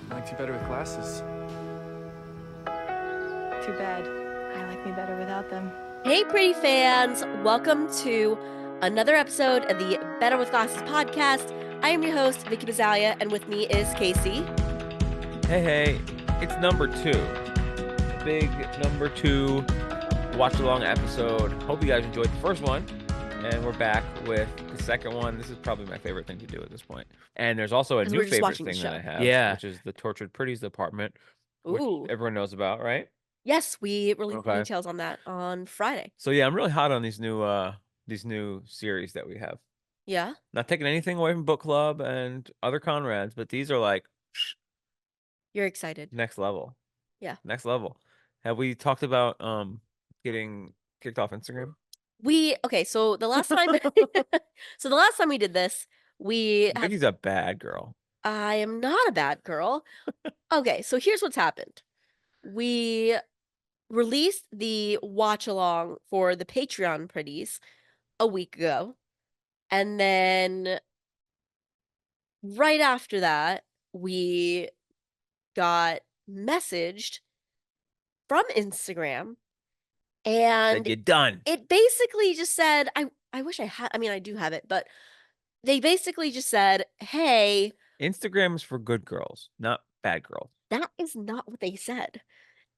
Likes you better with glasses. Too bad. I like me better without them. Hey, pretty fans! Welcome to another episode of the Better with Glasses podcast. I am your host, Vicky Bazzalia, and with me is Casey. Hey, it's number 2. Big number 2 watch-along episode. Hope you guys enjoyed the first one. And we're back with the second one. This is probably my favorite thing to do at this point. And there's also a 'Cause new we're just favorite watching the thing that I show. have, Yeah. which is the Tortured Pretties department, which Ooh. everyone knows about, right? Yes, we released Okay. details on that on Friday. So yeah, I'm really hot on these new series that we have. Yeah? Not taking anything away from book club and other Conrads, but these are like You're excited. next level. Yeah. Next level. Have we talked about getting kicked off Instagram? Okay, so the last time we did this, Vicky's a bad girl. I am not a bad girl. Okay, so here's what's happened. We released the watch along for the Patreon pretties a week ago. And then right after that, we got messaged from Instagram, and Said you're done. it basically just said, I wish I had, I mean, I do have it, but they basically just said, hey, Instagram is for good girls, not bad girls. that is not what they said.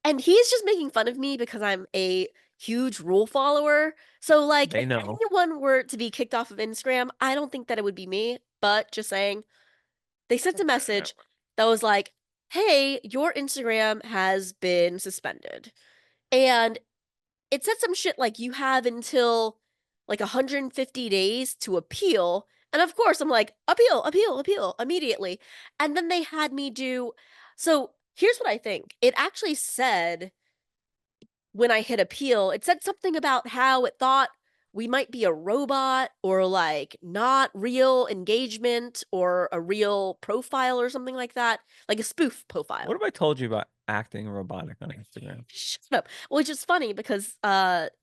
And he's just making fun of me because I'm a huge rule follower. So, like, They if know. anyone were to be kicked off of Instagram, I don't think that it would be me, but just saying, they sent a message that was like, hey, your Instagram has been suspended. And it said some shit like you have until like 150 days to appeal. And of course, I'm like, appeal immediately. And then they had me do. So here's what I think. It actually said when I hit appeal, it said something about how it thought we might be a robot or like not real engagement or a real profile or something like that, like a spoof profile. What have I told you about acting robotic on Instagram? Shut up. Which is funny because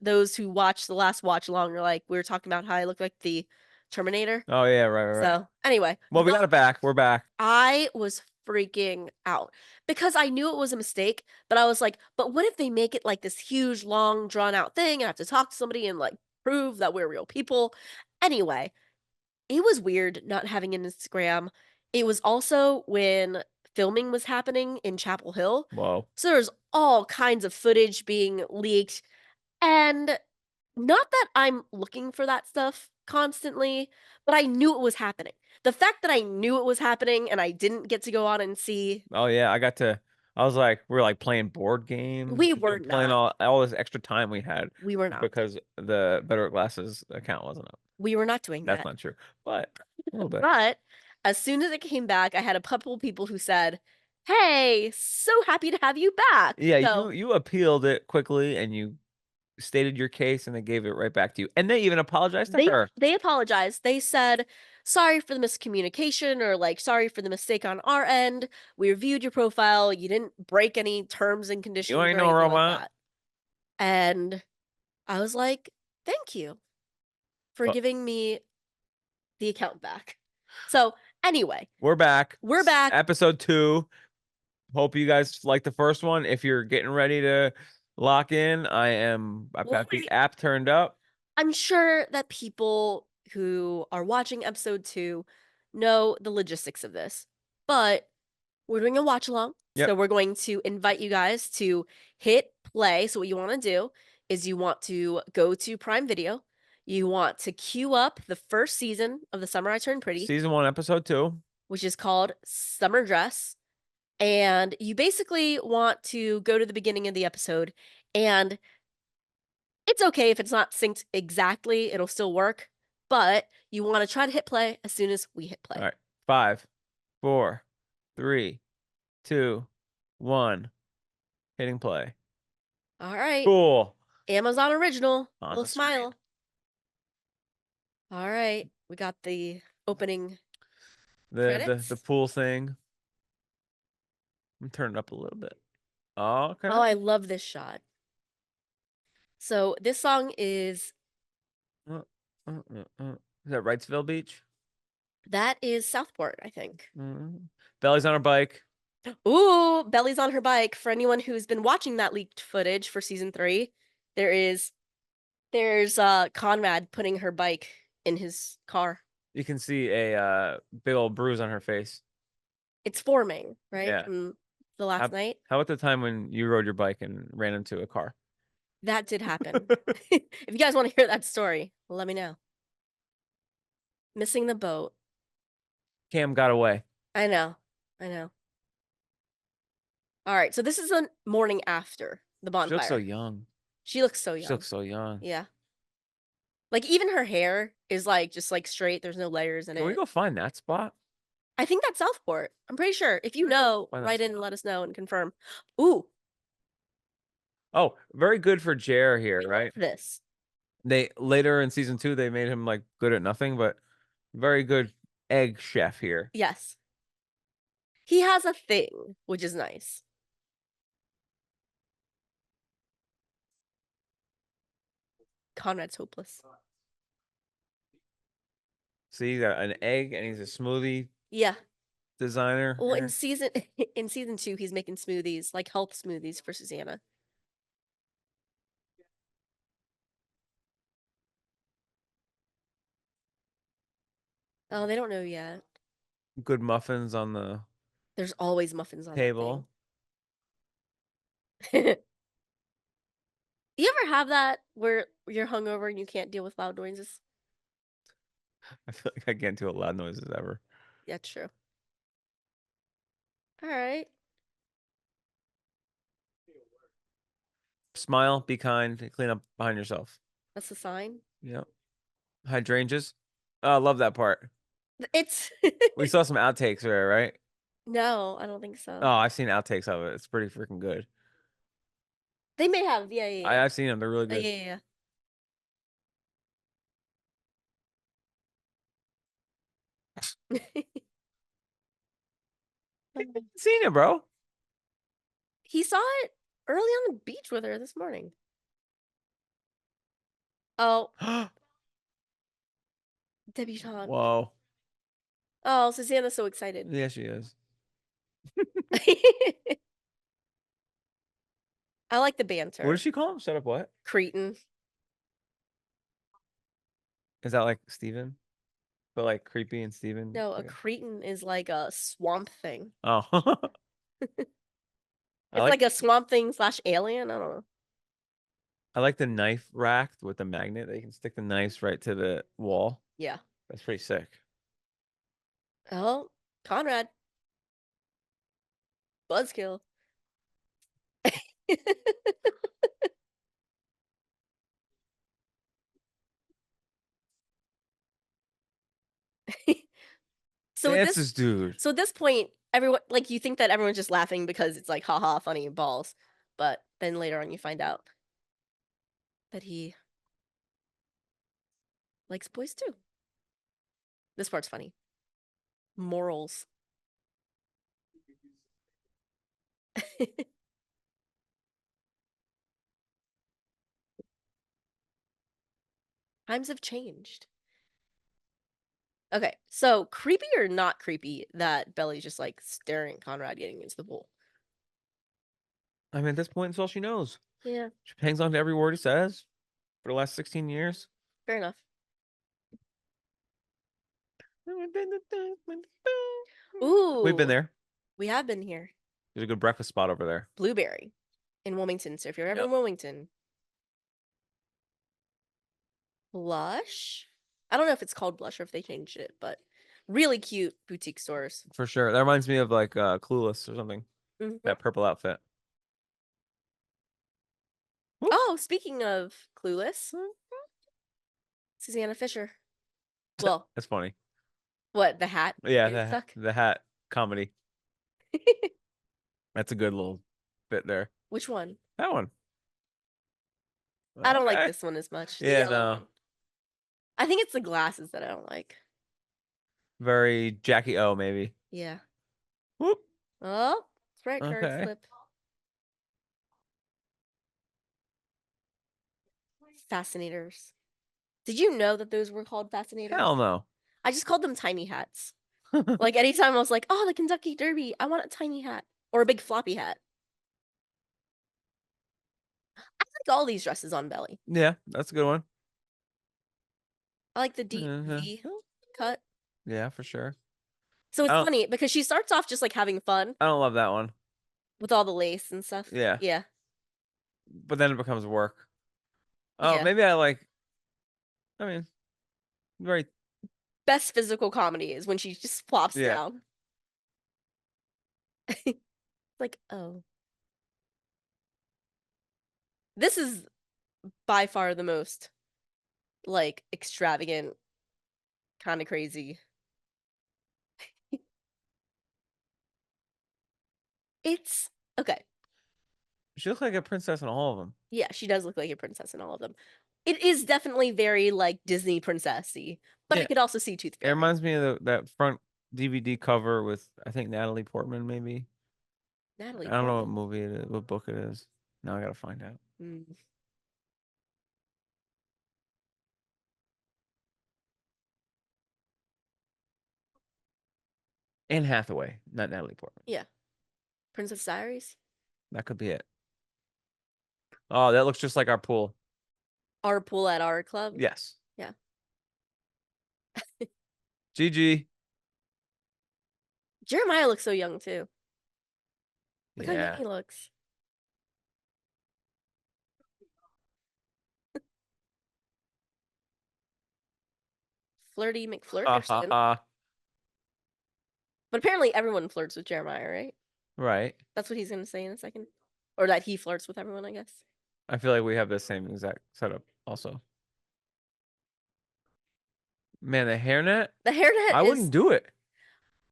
those who watched the last watch along are like, we were talking about how I look like the Terminator. Oh yeah, right. So anyway. Well, we got it back. We're back. I was freaking out because I knew it was a mistake, but I was like, but what if they make it like this huge, long, drawn out thing? I have to talk to somebody and like prove that we're real people. Anyway, it was weird not having an Instagram. It was also when filming was happening in Chapel Hill. Whoa. So there's all kinds of footage being leaked. And not that I'm looking for that stuff constantly, but I knew it was happening. The fact that I knew it was happening and I didn't get to go out and see. Oh yeah, I was like, we're like playing board games. We were playing not. all this extra time we had We were not. because the Better with Glasses account wasn't up. We were not doing That's that. not true, but a little bit. But as soon as it came back, I had a couple of people who said, hey, so happy to have you back. Yeah, So you appealed it quickly and you stated your case and they gave it right back to you. And they even apologized to her. they apologized. They said, sorry for the miscommunication or like sorry for the mistake on our end. We reviewed your profile. You didn't break any terms and conditions You ain't or no anything like robot. that. And I was like, thank you for Well- giving me the account back. So anyway, We're back. we're back. Episode 2. Hope you guys like the first one. If you're getting ready to lock in, I've got the app turned up. I'm sure that people who are watching episode 2 know the logistics of this, but we're doing a watch along. Yep. So we're going to invite you guys to hit play. So what you want to do is you want to go to Prime Video. You want to queue up the first season of The Summer I Turned Pretty, Season 1, episode 2. which is called Summer Dress. And you basically want to go to the beginning of the episode, and it's okay if it's not synced exactly, it'll still work, but you want to try to hit play as soon as we hit play. All right. 5, 4, 3, 2, 1. Hitting play. All right. Cool. Amazon original. On Little the screen. smile. All right. We got the opening. The Credits? pool thing. I'm turning it up a little bit. Oh, okay. Oh, I love this shot. So this song is Is that Wrightsville Beach? that is Southport, I think. Belly's on her bike. Ooh, Belly's on her bike. For anyone who's been watching that leaked footage for season 3, there's Conrad putting her bike in his car. You can see a big old bruise on her face. It's forming, right? Yeah. From the last night. How about the time when you rode your bike and ran into a car? That did happen. If you guys want to hear that story, let me know. Missing the boat. Cam got away. I know. All right, so this is the morning after the bonfire. She looks so young. She looks so young. She looks so young. Yeah. Like, even her hair is, like, just, like, straight. There's no layers in it. Can we go find that spot? I think that's Southport. I'm pretty sure. If you know, write in and let us know and confirm. Ooh. Oh, very good for Jer here, right? This. They later in season 2 they made him like good at nothing, but very good egg chef here. Yes. He has a thing, which is nice. Conrad's hopeless. See, you got an egg and he's a smoothie Yeah. designer. Well, here. in season 2, he's making smoothies, like health smoothies for Susanna. Oh, they don't know yet. Good muffins on the There's always muffins on table. the thing. You ever have that where you're hungover and you can't deal with loud noises? I feel like I can't do loud noises ever. Yeah, true. All right. Smile, be kind, clean up behind yourself. That's the sign. Yep. Hydrangeas. Oh, I love that part. It's We saw some outtakes there, right? No, I don't think so. Oh, I've seen outtakes of it. It's pretty freaking good. They may have, yeah. I've seen them. They're really good. Yeah. Seen it, bro. He saw it early on the beach with her this morning. Oh, debutante. Whoa. Oh, Susanna's so excited. Yeah, she is. I like the banter. What does she call him? Shut up, what? Cretin. Is that like Steven? But like creepy and Steven? No, a Okay. cretin is like a swamp thing. Oh. It's like a swamp thing / alien. I don't know. I like the knife rack with the magnet that you can stick the knives right to the wall. Yeah. That's pretty sick. Oh, Conrad. Buzzkill. So That's this dude. So at this point, everyone, like, you think that everyone's just laughing because it's like, haha, funny balls. But then later on you find out that he likes boys too. This part's funny. Morals. Times have changed. Okay, so creepy or not creepy that Belly's just like staring at Conrad getting into the pool? I mean, at this point, it's all she knows. Yeah, She hangs on to every word he says for the last 16 years. fair enough. Ooh. We've been there. We have been here. There's a good breakfast spot over there. Blueberry in Wilmington. So if you're ever in Wilmington. Blush? I don't know if it's called Blush or if they changed it, but really cute boutique stores. For sure. That reminds me of like Clueless or something. Mhm. That purple outfit. Oh, speaking of Clueless, Susanna Fisher. Well, That's funny. what, the hat? Yeah, the hat comedy. That's a good little bit there. Which one? That one. I don't like Okay. this one as much. The Yeah, yellow no. one. I think it's the glasses that I don't like. Very Jackie O, maybe. Yeah. Whoop. Oh, that's right, card Okay. slip. Fascinators. Did you know that those were called fascinators? Hell no. I just called them tiny hats. Like, anytime I was like, oh, the Kentucky Derby, I want a tiny hat. Or a big floppy hat. I like all these dresses on Belly. Yeah, that's a good one. I like the deep Mhm. V cut. Yeah, for sure. So it's I don't- funny because she starts off just like having fun I don't love that one. with all the lace and stuff. Yeah. Yeah. But then it becomes work. Oh, Yeah. maybe I like. I mean, very. Best physical comedy is when she just plops Yeah. down. Like, oh. This is by far the most like extravagant, kind of crazy. It's okay. She looks like a princess in all of them. Yeah, she does look like a princess in all of them. It is definitely very like Disney princessy, but I Yeah. could also see Tooth It Fairy. reminds me of that front DVD cover with I think Natalie Portman maybe. Natalie I don't know what Portman. movie it is, what book it is. Now I gotta find out. Mm. Anne Hathaway, not Natalie Portman. Yeah. Princess Diaries? That could be it. Oh, that looks just like our pool. Our pool at our club? Yes. Yeah. GG. Jeremiah looks so young too. Look how young Yeah. he looks. Flirty Ha ha McFlirterson. ha. But apparently everyone flirts with Jeremiah, right? Right. That's what he's gonna say in a second. Or that he flirts with everyone, I guess. I feel like we have the same exact setup also. Man, the hairnet? The hairnet I is wouldn't do it.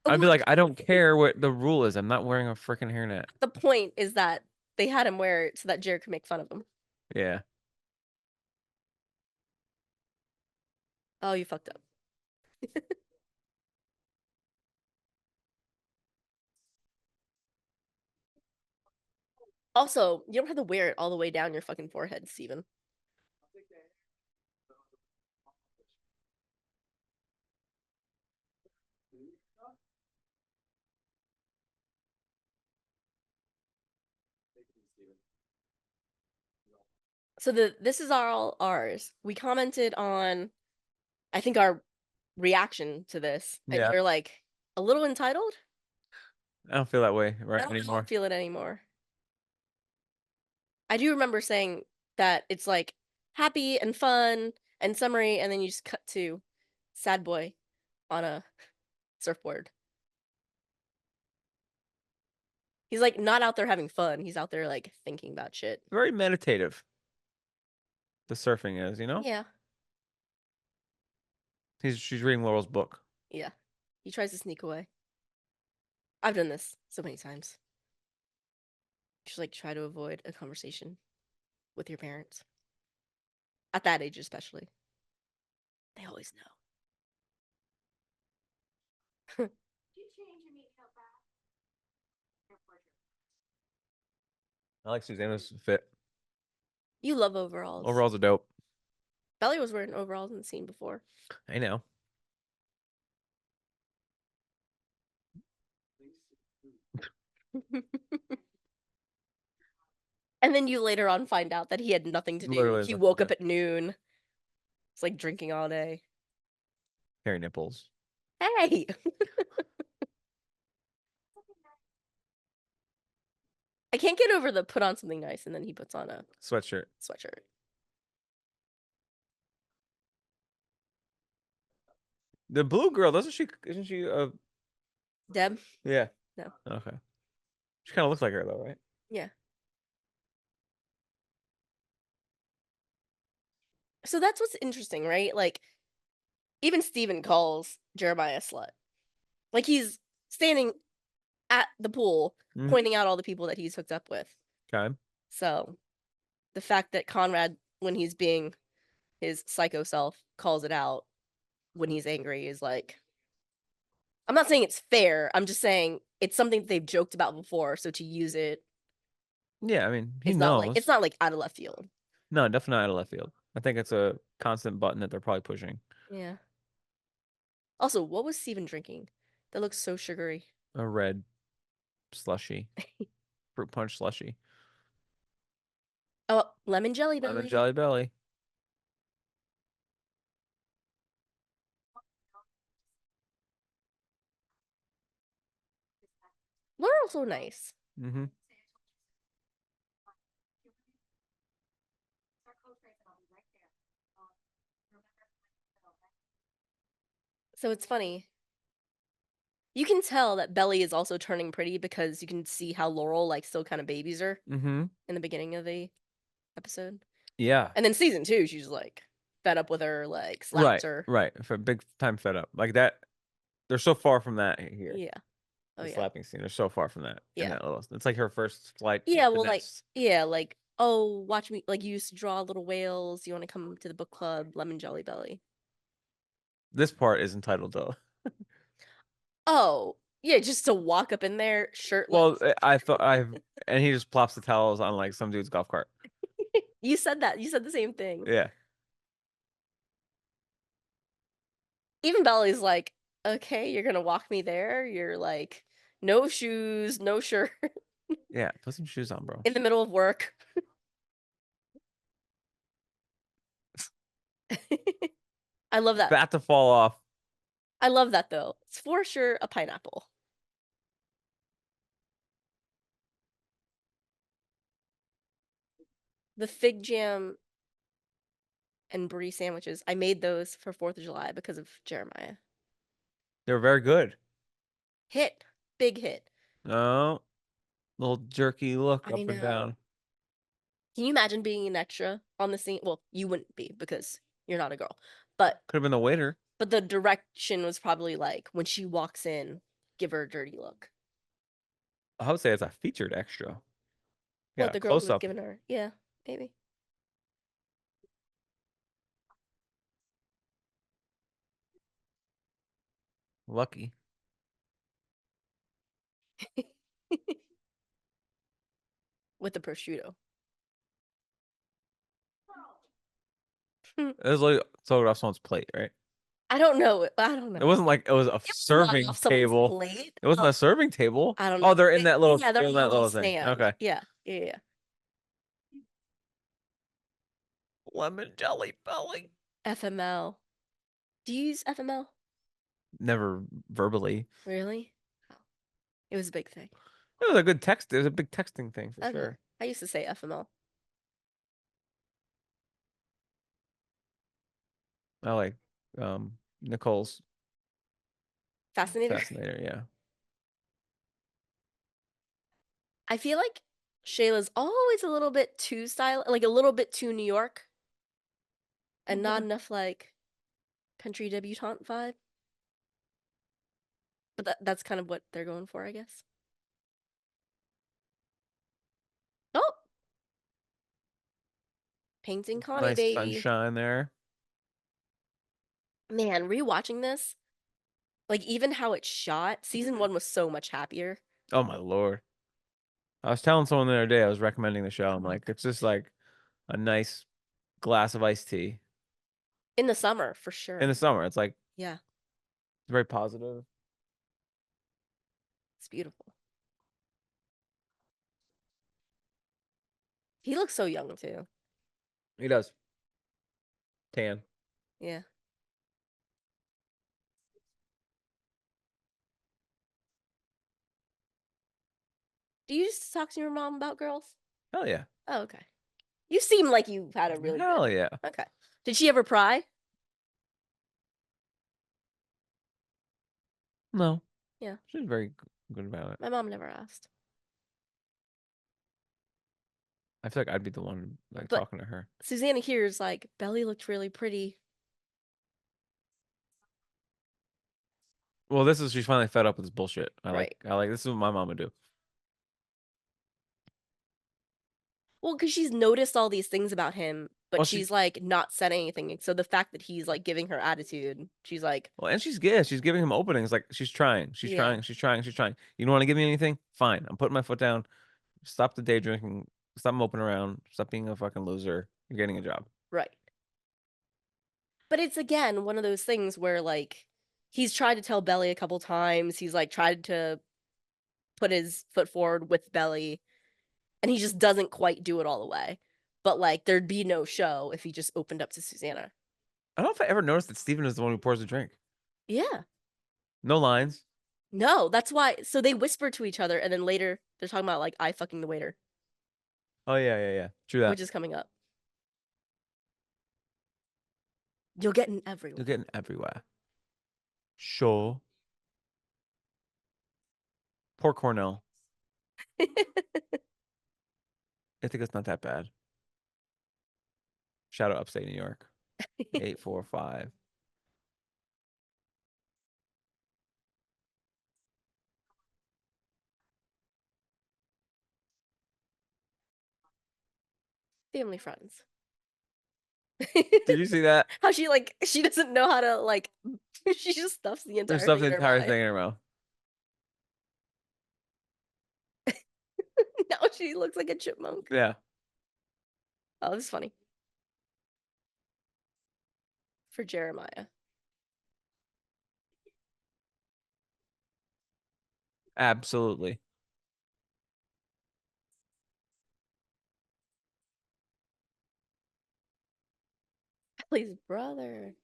I'd be Well, like, I don't care what the rule is. I'm not wearing a freaking hairnet. the point is that they had him wear it so that Jared could make fun of him. Yeah. Oh, you fucked up. Also, you don't have to wear it all the way down your fucking forehead, Steven. So this is all ours. We commented on, I think, our reaction to this, and Yeah. you're like a little entitled. I don't feel that way I right don't anymore. feel it anymore. I do remember saying that it's like happy and fun and summary, and then you just cut to sad boy on a surfboard. He's like not out there having fun. He's out there like thinking about shit. Very meditative. The surfing is, you know? Yeah. She's reading Laurel's book. Yeah. He tries to sneak away. I've done this so many times. Just like try to avoid a conversation with your parents. At that age especially. They always know. I like Susanna's fit. You love overalls. Overalls are dope. Belly was wearing overalls in the scene before. I know. And then you later on find out that he had nothing to do. Literally He nothing, woke yeah. up at noon. It's like drinking all day. Hairy nipples. Hey! I can't get over the put on something nice and then he puts on a Sweatshirt. sweatshirt. The blue girl, isn't she Deb? yeah. No. Okay. She kind of looks like her though, right? Yeah. So that's what's interesting, right? Like, even Steven calls Jeremiah a slut. Like, he's standing at the pool, Mhm. pointing out all the people that he's hooked up with. Okay. So, the fact that Conrad, when he's being his psycho self, calls it out when he's angry is like, I'm not saying it's fair. I'm just saying it's something that they've joked about before. So to use it, Yeah, I mean, he it's knows. not like it's not like out of left field. No, definitely not out of left field. I think it's a constant button that they're probably pushing. Yeah. Also, what was Steven drinking? That looks so sugary. A red slushy, fruit punch slushy, Oh, lemon jelly belly. lemon jelly belly. Laurel's so nice. Mm-hmm. So it's funny. You can tell that Belly is also turning pretty because you can see how Laurel like still kind of babies her Mm-hmm. in the beginning of the episode. Yeah. And then season 2, she's like fed up with her, like slaps Right. her. Right. For big time fed up like that. They're so far from that here. Yeah. Oh The yeah. slapping scene. They're so far from that. In Yeah. that little. It's like her first flight. Yeah, to well, like, nest. yeah, like, oh, watch me, like, you used to draw little whales. You want to come to the book club, Lemon Jelly Belly. This part is entitled though. Oh, yeah, just to walk up in there shirtless. Well, I thought and he just plops the towels on like some dude's golf cart. You said that. You said the same thing. Yeah. Even Belly's like, okay, you're gonna walk me there. You're like, no shoes, no shirt, Yeah. Put some shoes on, bro. in the middle of work. I love that. About to fall off. I love that though. It's for sure a pineapple. The fig jam and brie sandwiches. I made those for 4th of July because of Jeremiah. They were very good. Hit. Big hit. Oh, little jerky look I up and know. down. Can you imagine being an extra on the scene? Well, you wouldn't be because you're not a girl. But Could have been the waiter. the direction was probably like when she walks in, give her a dirty look. I would say it's a featured extra. Yeah, What the girl close who was up. giving her. Yeah, maybe. Lucky. With the prosciutto. It was like sold off someone's plate, right? I don't know. I don't know. It wasn't like it was a It was not serving off someone's table. plate. It wasn't Oh, a serving table. I don't know. Oh, they're in that little. Yeah, they're in in that a little thing. stand. Okay. Yeah, yeah. Lemon jelly belly. FML. Do you use FML? Never verbally. Really? Oh. It was a big thing. It was a good text. It was a big texting thing for Okay. sure. I used to say FML. I like Nicole's Fascinator. fascinator. Yeah. I feel like Shayla's always a little bit too like a little bit too New York, and not enough like country debutante vibe. But that's kind of what they're going for, I guess. Oh, painting Connie, Nice baby. sunshine there. Man, rewatching this, like even how it's shot, season 1 was so much happier. Oh my lord. I was telling someone the other day I was recommending the show. I'm like, it's just like a nice glass of iced tea In the summer, for sure. in the summer. It's like Yeah, very positive. it's beautiful. He looks so young too. He does. Tan. Yeah. Do you just talk to your mom about girls? Hell yeah. Oh, okay. You seem like you had a really Hell good. yeah. Okay. Did she ever pry? No. Yeah. She's very good about it. My mom never asked. I feel like I'd be the one like But- talking to her. Susanna here's like, Belly looked really pretty. Well, she's finally fed up with this bullshit. I Right. like this is what my mom would do. Well, because she's noticed all these things about him, but Well, she's like not said anything. So the fact that he's like giving her attitude, she's like, Well, and she's good. She's giving him openings. Like she's trying. She's Yeah. trying. She's trying. She's trying. You don't want to give me anything? Fine. I'm putting my foot down. Stop the day drinking. Stop moping around. Stop being a fucking loser. You're getting a job. right. But it's again one of those things where like he's tried to tell Belly a couple times. He's like tried to put his foot forward with Belly, and he just doesn't quite do it all the way. But like, there'd be no show if he just opened up to Susanna. I don't know if I ever noticed that Steven is the one who pours the drink. Yeah. No lines. No, that's why. So they whisper to each other, and then later they're talking about like I fucking the waiter, Oh yeah. True that. which is coming up. You'll get in You're everywhere. getting everywhere. Sure. Poor Cornell. I think it's not that bad. Shout out upstate New York. 845. Family friends. Did you see that? How she doesn't know how to like she just stuffs the entire There's stuff thing the in her entire mouth. thing in her mouth. Now she looks like a chipmunk. Yeah. Oh, this is funny. For Jeremiah. Absolutely. Ellie's brother.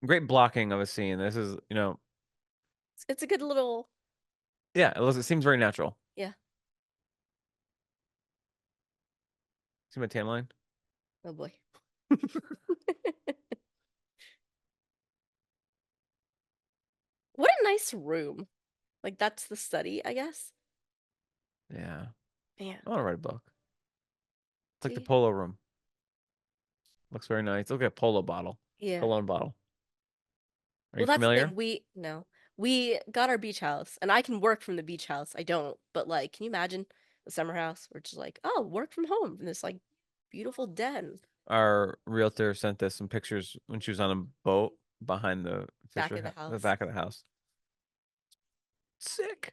Great blocking of a scene. This is, It's a good little yeah, it seems very natural. yeah. See my tan line? Oh boy. What a nice room. Like that's the study, I guess. Yeah. Man. I want to write a book. It's like the See? polo room. Looks very nice. Look at a polo bottle. Yeah. Cologne bottle. Are you Well, that's the familiar? thing. We got our beach house, and I can work from the beach house. I don't, but like, can you imagine the summer house? We're just like, oh, work from home in this like beautiful den Our realtor sent us some pictures when she was on a boat behind the back Fisher, of the the house. back of the house. Sick.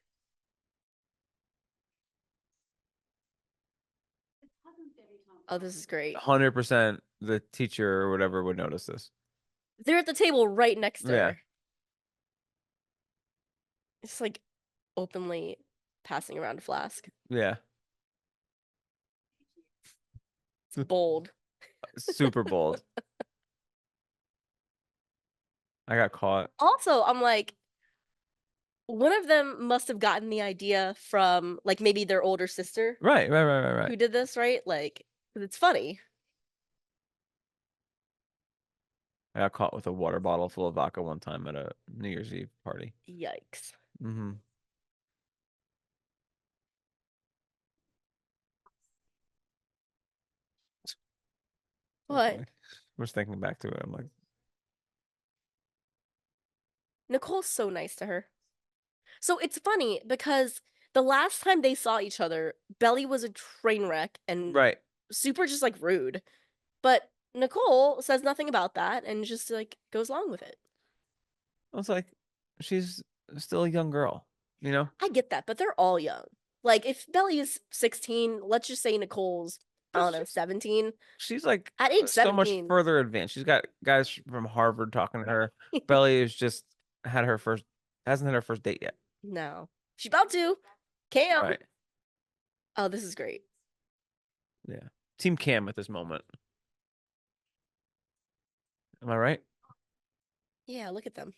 Oh, this is great. 100% the teacher or whatever would notice this. They're at the table right next to Yeah. her. It's like openly passing around a flask. Yeah. It's bold. Super bold. I got caught. Also, I'm like, one of them must have gotten the idea from like maybe their older sister Right. who did this, right? Like, 'cause it's funny. I got caught with a water bottle full of vodka one time at a New Year's Eve party. Yikes. Mm-hmm. What? I was thinking back to it. I'm like, Nicole's so nice to her. So it's funny because the last time they saw each other, Belly was a train wreck and right. super just like rude. But Nicole says nothing about that and just like goes along with it. I was like, she's still a young girl, you know? I get that, but they're all young. Like if Belly is 16, let's just say Nicole's, I don't know, 17. She's like At age so much 17. further advanced. She's got guys from Harvard talking to her. Belly is just hasn't had her first date yet. No. She's about to. Cam. Right. Oh, this is great. Yeah. Team Cam at this moment. Am I right? Yeah, look at them.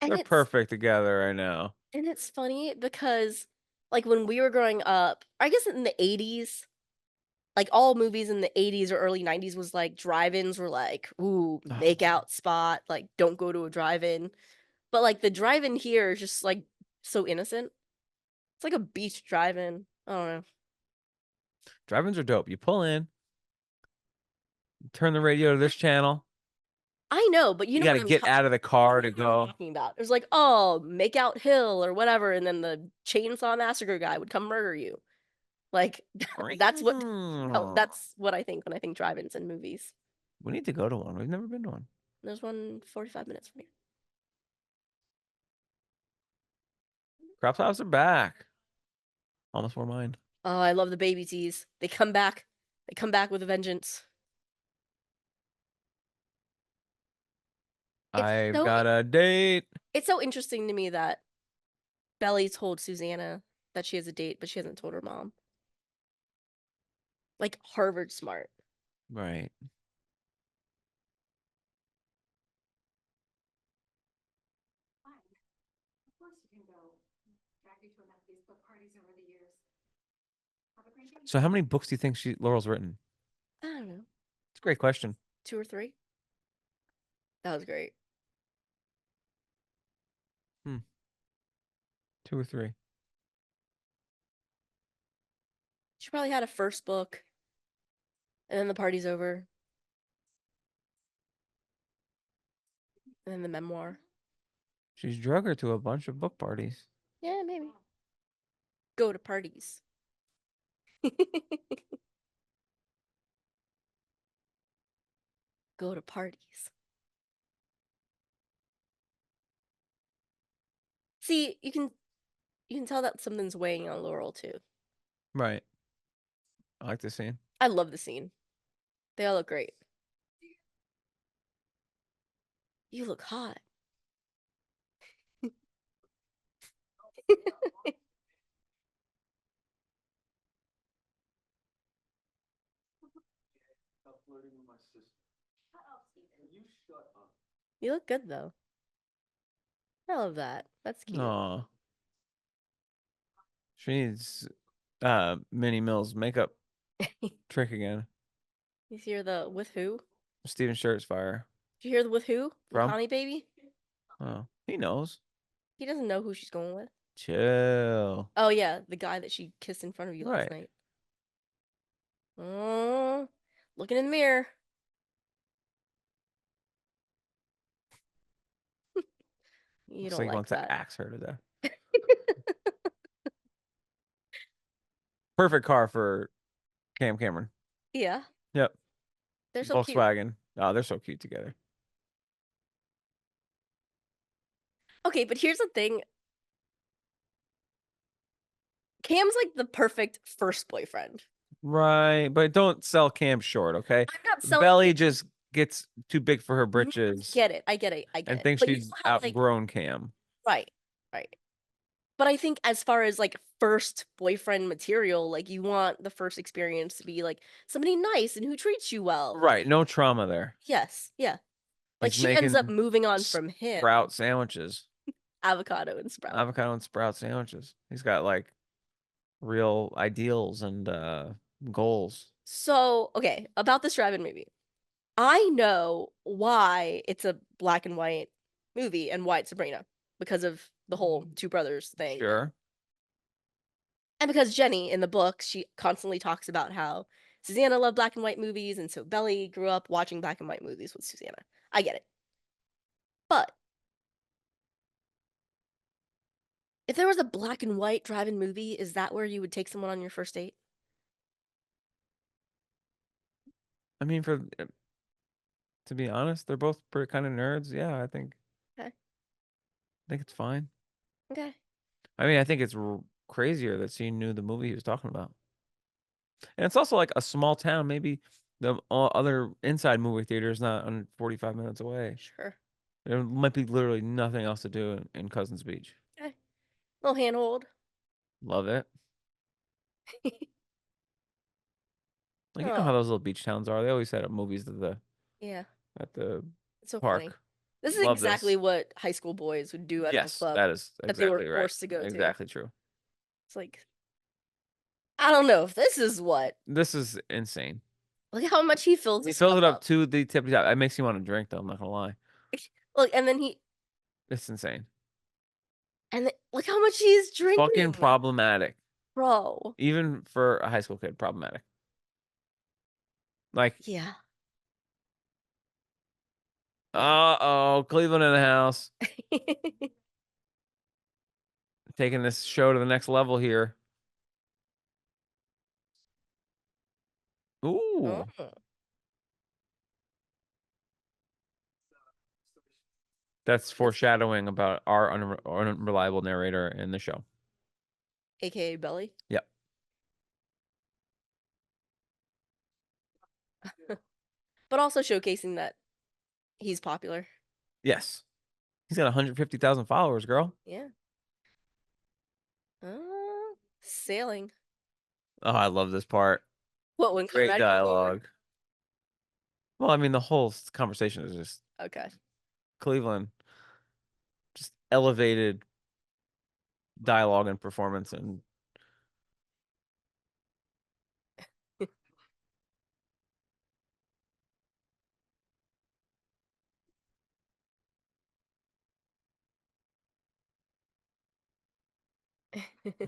And They're perfect together right now. And it's funny because, like, when we were growing up, I guess in the 80s, like, all movies in the 80s or early 90s was like drive-ins were like, ooh, make out spot, like, don't go to a drive-in. But, like, the drive-in here is just, like, so innocent. It's like a beach drive-in. I don't know. Drive-ins are dope. You pull in, turn the radio to this channel. I know, but you know got to what get out of the car to I'm go. talking about. It was like, oh, make out hill or whatever, and then the chainsaw massacre guy would come murder you. Like that's what I think when I think drive-ins and movies. We need to go to one. We've never been to one. There's one 45 minutes from here. Crop tops are back. Almost wore mine. Oh, I love the baby tees. They come back They come back with a vengeance. I've so got a date. It's so interesting to me that Belly told Susanna that she has a date, but she hasn't told her mom. Like Harvard smart. Right. So how many books do you think Laurel's written? I don't know. It's a great question. 2 or 3? That was great. 2 or 3. She probably had a first book, and then the party's over. And then the memoir. She's drug her to a bunch of book parties. Yeah, maybe. Go to parties. Go to parties. See, you can tell that something's weighing on Laurel too. Right. I like the scene. I love the scene. They all look great. You look hot. You look good though. I love that. That's cute. Aw. She needs Minnie Mills makeup trick again. You hear the with who? Steven Shirts fire. Did you hear the with who? With From? Honey Baby? Oh, he knows. He doesn't know who she's going with. Chill. Oh yeah, the guy that she kissed in front of you last Right. night. Oh, looking in the mirror. You Looks don't like he like wants that. to axe her to death. Perfect car for Cam Cameron. Yeah, Yep. they're so cute. Volkswagen. Oh, they're so cute together. Okay, but here's the thing. Cam's like the perfect first boyfriend. Right, but don't sell Cam short, okay? I'm not selling Belly Cam. just gets too big for her I britches get it. I get it. I get and it. thinks But you she's know how, like, outgrown Cam. right, right. But I think as far as like first boyfriend material, like you want the first experience to be like somebody nice and who treats you well. Right, no trauma there. Yes, yeah. Like He's she ends up making moving on from him. Sprout sandwiches. Avocado and sprout. Avocado and sprout sandwiches. He's got like real ideals and goals. So, okay, about this drive-in movie. I know why it's a black and white movie and why it's Sabrina because of the whole two brothers thing. Sure. And because Jenny in the book, she constantly talks about how Susanna loved black and white movies, and so Belly grew up watching black and white movies with Susanna. I get it. But if there was a black and white drive-in movie, is that where you would take someone on your first date? I mean, to be honest, they're both pretty kind of nerds. Yeah, I think. Okay. I think it's fine. Okay. I mean, I think it's crazier that she knew the movie he was talking about. And it's also like a small town. Maybe the other inside movie theater is not 45 minutes away. Sure. There might be literally nothing else to do in Cousins Beach. Okay. Little handhold. Love it. Like, you know how Oh, those little beach towns are? They always set up movies at the yeah. It's so park. funny. This is Love exactly this. what high school boys would do at the Yes, club that is that they were exactly right. forced to go to. Exactly true. It's like, I don't know if this is what. This is insane. Look how much he fills He his fills cup it up to the tip top. It makes you want to drink, though. I'm not gonna lie. Look, and then It's insane. look how much he's drinking. Fucking problematic. Bro. Even for a high school kid, problematic. Like, Yeah. uh-oh, Cleveland in the house. Taking this show to the next level here. Ooh. Oh. That's foreshadowing about our unreliable narrator in the show. AKA Belly. Yep. but also showcasing that he's popular. Yes. He's got 150,000 followers, girl. Yeah. Sailing. Oh, I love this part. What, when Great Conrad came over? dialogue. Well, I mean, the whole conversation is just Okay. Cleveland, just elevated dialogue and performance, and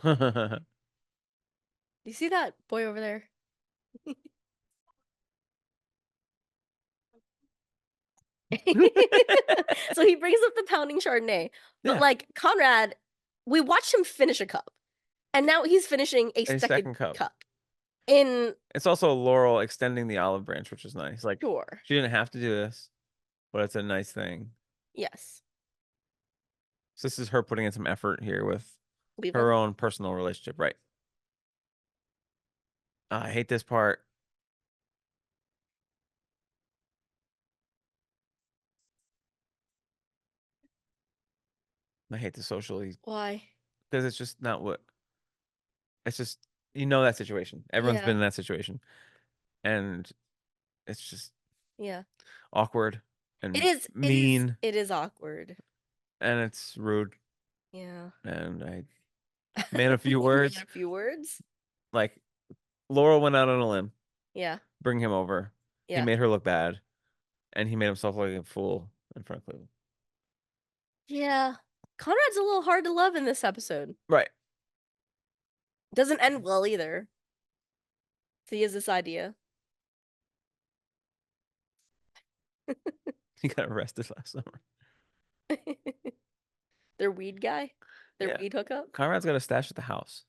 Do you see that boy over there? So he brings up the pounding Chardonnay. But Yeah. like Conrad, we watched him finish a cup. And now he's finishing a second cup. cup. In It's also Laurel extending the olive branch, which is nice. Like, sure. she didn't have to do this, but it's a nice thing. Yes. So this is her putting in some effort here with Leave her him. own personal relationship, right? I hate this part. I hate the socially Why? because it's just not what. It's just that situation. Everyone's Yeah. been in that situation, and it's just Yeah. awkward and It is mean, it is awkward. and it's rude. Yeah. And I man a few You words. man a few words? Like Laurel went out on a limb, Yeah. bring him over. He Yeah. made her look bad, and he made himself look like a fool in front of Cleveland. Yeah. Conrad's a little hard to love in this episode. Right. Doesn't end well either. So he has this idea. He got arrested last summer. Their weed guy? Their Yeah. weed hookup? Conrad's got a stash at the house.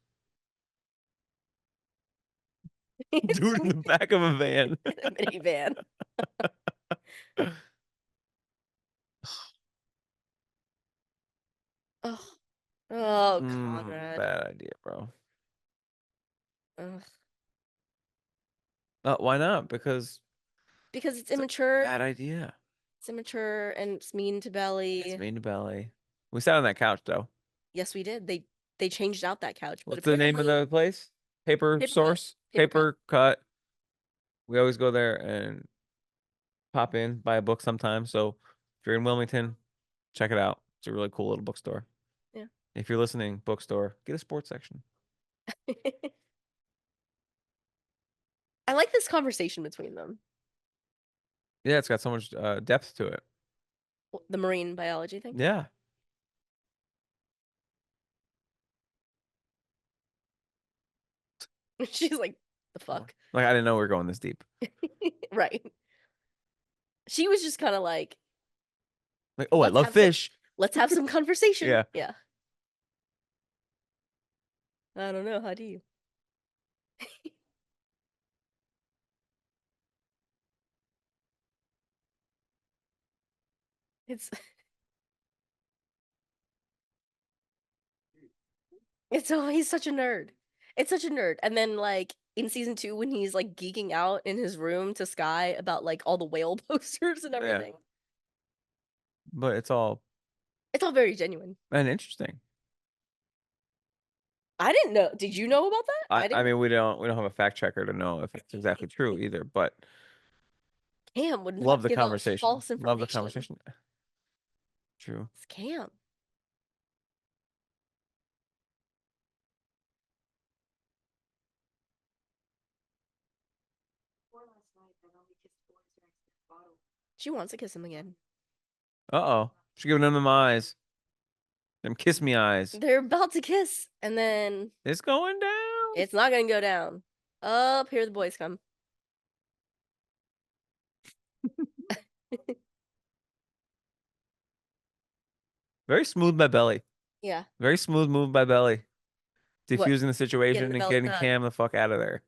It's Dude in the back of a van. in a minivan. Oh, oh, Conrad. Bad idea, bro. Ugh. Why not? Because Because it's it's a immature. bad idea. It's immature and it's mean to Belly. It's mean to Belly. We sat on that couch though. Yes, we did. They changed out that couch. But What's the name of apparently- the place? Paper Paper Source? Cut. Paper Cut. We always go there and pop in, buy a book sometimes. So if you're in Wilmington, check it out. It's a really cool little bookstore. Yeah. If you're listening, bookstore, get a sports section. I like this conversation between them. Yeah, it's got so much depth to it. The marine biology thing. Yeah. She's like, the fuck? Like, I didn't know we were going this deep. Right. She was just kind of like, Like, oh, I Let's love have some- fish. let's have some conversation. Yeah. Yeah. I don't know. How do you? It's he's such a nerd. It's such a nerd. And then like in season 2 when he's like geeking out in his room to Sky about like all the whale posters and everything. But it's all It's all very genuine. and interesting. I didn't know. Did you know about that? I didn't. mean, we don't have a fact checker to know if it's exactly true either, but Cam would love not the give out conversation. false Love the information. conversation. True. It's Cam. She wants to kiss him again. Uh-oh. She's giving him them eyes. Them kiss me eyes. They're about to kiss, and then It's going down. it's not gonna go down. Up here, the boys come. Very smooth by Belly. Yeah. Very smooth move by Belly. What? Defusing the situation the and belt getting done. Cam the fuck out of there.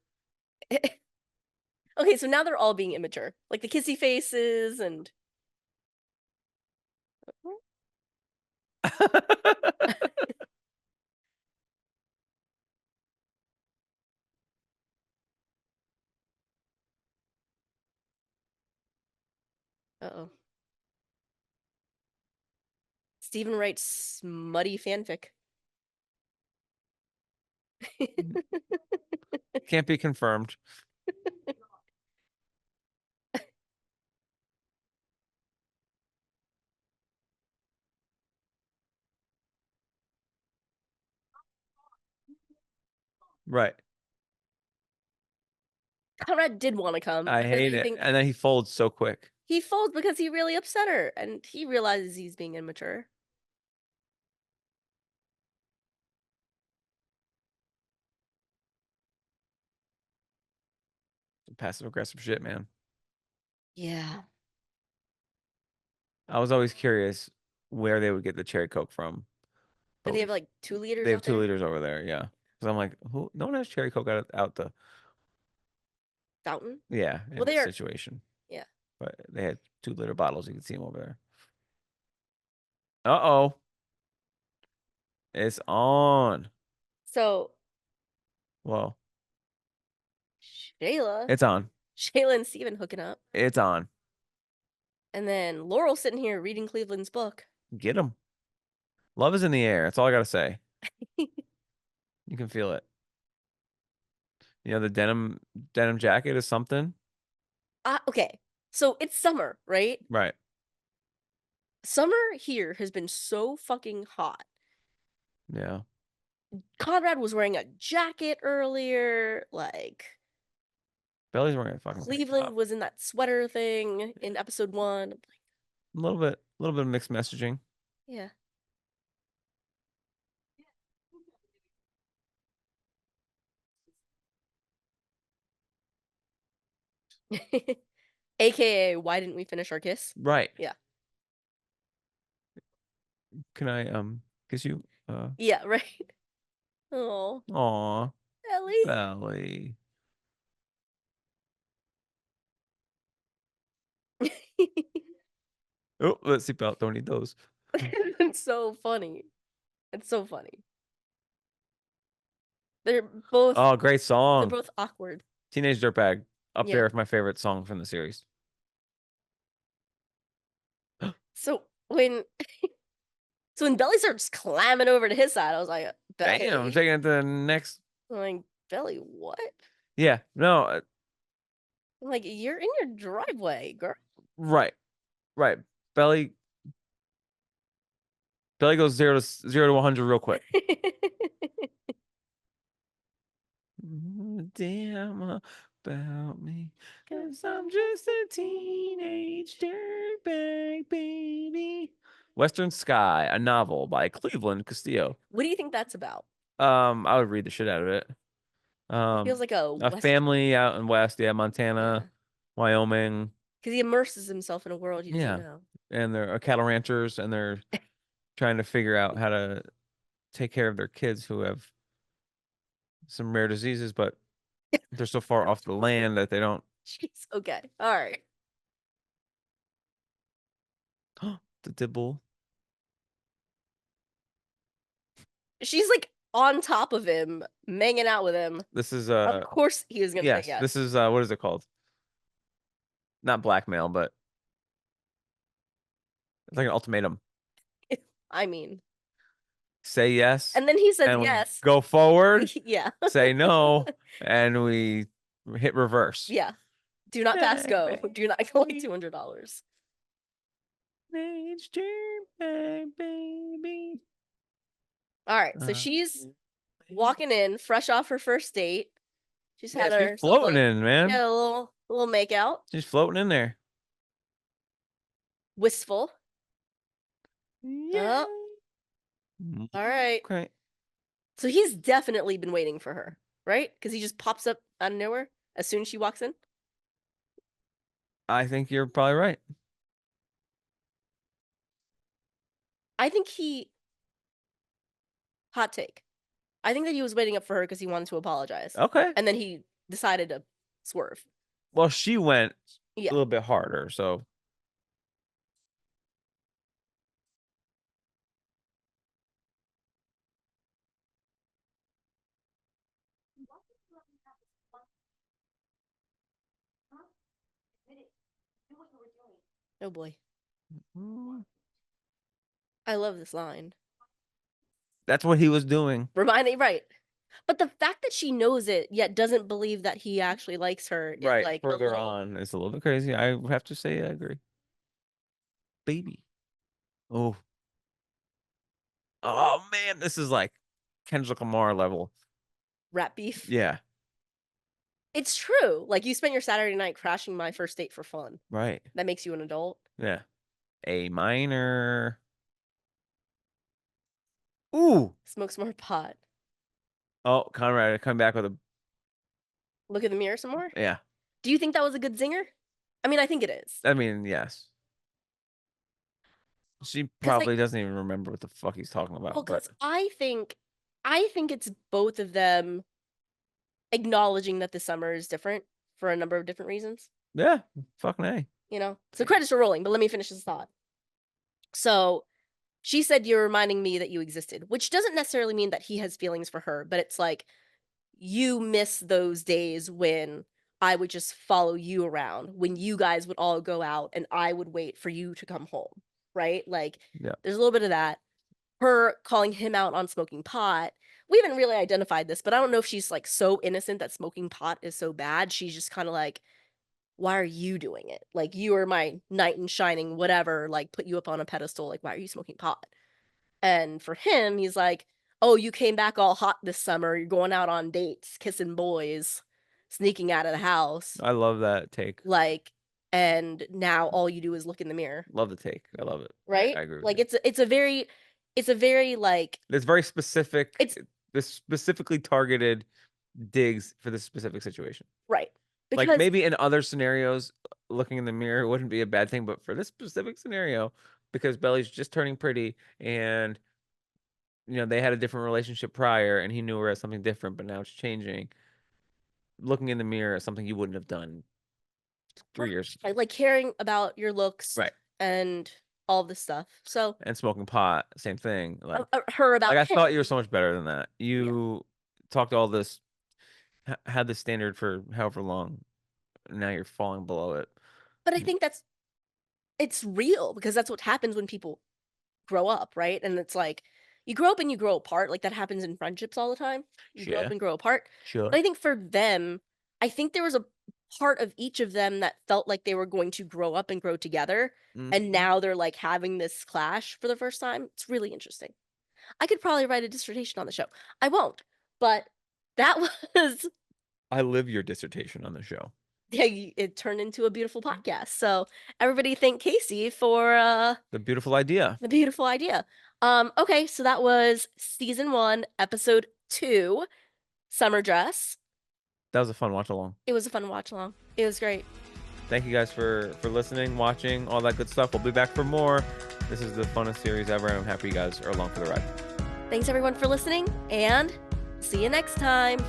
Okay, so now they're all being immature. Like the kissy faces and Uh-oh. Steven writes smutty fanfic. Can't be confirmed. Right. Conrad did want to come. I and hate I it. think And then he folds so quick. he folds because he really upset her, and he realizes he's being immature. Passive aggressive shit, man. Yeah. I was always curious where they would get the cherry coke from. Do But they have like 2 liters they have out there? 2 liters over there, yeah. Because I'm like, who? No one has cherry coke out the Fountain? yeah in Well, this they are. situation. Yeah. But they had 2-liter bottles. You can see them over there. Uh-oh. It's on. So Well, Shayla, it's on. Shayla and Steven hooking up, It's on. and then Laurel sitting here reading Cleveland's book. Get them. Love is in the air. That's all I gotta say. You can feel it. You know, the denim jacket is something. Okay. So it's summer, right? Right. Summer here has been so fucking hot. Yeah. Conrad was wearing a jacket earlier. Like Belly's wearing a fucking tank Cleveland top. was in that sweater thing in episode 1. A little bit of mixed messaging. Yeah. AKA, why didn't we finish our kiss? Right. Yeah. Can I kiss you? Yeah, right. Oh, Aw, Ellie. Belly. Oh, let's see seatbelt. Don't need those. It's so funny. It's so funny. They're both Oh, great they're song. both awkward. Teenage Dirtbag. Up Yeah. there with my favorite song from the series. So when Belly starts climbing over to his side, I was like, Damn, Belly. taking it to the next. I'm like, Belly, what? Yeah, no, I'm like, you're in your driveway, girl. right, right. Belly goes 0 to 100 real quick. Damn about me, 'cause I'm just a teenage dirtbag baby. Western Sky, a novel by Cleveland Castillo. What do you think that's about? I would read the shit out of it. It feels like a A family out in West, yeah, Montana, Wyoming. Because he immerses himself in a world he doesn't know. And they're cattle ranchers, and they're trying to figure out how to take care of their kids who have some rare diseases, but they're so far off the land that they don't. Jeez, okay. All right. The dibble. She's like on top of him, hanging out with him. This is Of course he was gonna yes, say yes. this is what is it called? Not blackmail, but it's like an ultimatum. I mean, Say yes, and then he says and we yes. go forward. Yeah. Say no, and we hit reverse. Yeah. Do not pass go. Do not collect $200. Baby. All right. So she's walking in fresh off her first date. She's had her she's floating in, man. Yeah, a little makeout. She's floating in there. Wistful. Yeah. All right. Okay. So he's definitely been waiting for her, right? Because he just pops up out of nowhere as soon as she walks in. I think you're probably right. I think hot take. I think that he was waiting up for her because he wanted to apologize. Okay. And then he decided to swerve. Well, she went a Yeah. little bit harder, so. Oh boy. Mm. I love this line. That's what he was doing. Reminding, right. But the fact that she knows it yet doesn't believe that he actually likes her is Right. like a Further little- on, it's a little bit crazy. I have to say, I agree. Baby. Oh. Oh man, this is like Kendrick Lamar level. rat beef. Yeah. It's true. Like you spent your Saturday night crashing my first date for fun. Right. That makes you an adult. Yeah. A minor. Ooh. Smoke some more pot. Oh, Conrad, come back with a Look in the mirror some more. yeah. Do you think that was a good zinger? I mean, I think it is. I mean, yes. She 'Cause, probably like, doesn't even remember what the fuck he's talking about. well, But because I think it's both of them acknowledging that the summer is different for a number of different reasons. yeah, fucking A. You know, so credits are rolling. But let me finish this thought. So she said, "You're reminding me that you existed," which doesn't necessarily mean that he has feelings for her, but it's like you miss those days when I would just follow you around, when you guys would all go out and I would wait for you to come home, right? Like, Yeah. there's a little bit of that. Her calling him out on smoking pot. We haven't really identified this, but I don't know if she's like so innocent that smoking pot is so bad. She's just kind of like, why are you doing it? Like, you are my knight in shining, whatever, like, put you up on a pedestal. Like, why are you smoking pot? And for him, he's like, oh, you came back all hot this summer. You're going out on dates, kissing boys, sneaking out of the house. I love that take. Like, and now all you do is look in the mirror. Love the take. I love it. Right? I agree with Like, you. it's a very like It's very specific. It's- this specifically targeted digs for this specific situation. right. Because Like maybe in other scenarios, looking in the mirror wouldn't be a bad thing, but for this specific scenario, because Belly's just turning pretty and they had a different relationship prior and he knew her as something different, but now it's changing. Looking in the mirror is something you wouldn't have done 3 years. I like caring about your looks Right. and all this stuff. So And smoking pot, same thing. Like, her about I thought him. you were so much better than that. You talked all this, had this standard for however long. Now you're falling below it. But I think it's real because that's what happens when people grow up, right? And it's like you grow up and you grow apart. Like that happens in friendships all the time. You grow Yeah. up and grow apart. Sure. But I think for them, I think there was a part of each of them that felt like they were going to grow up and grow together. Mhm. And now they're like having this clash for the first time. It's really interesting. I could probably write a dissertation on the show. I won't, but that was I live your dissertation on the show. yeah, it turned into a beautiful podcast. So everybody thank Casey for The beautiful idea. the beautiful idea. Okay, so that was season 1, episode 2, Summer Dress. That was a fun watch along. It was a fun watch along. It was great. Thank you guys for listening, watching, all that good stuff. We'll be back for more. This is the funnest series ever, and I'm happy you guys are along for the ride. Thanks everyone for listening, and see you next time.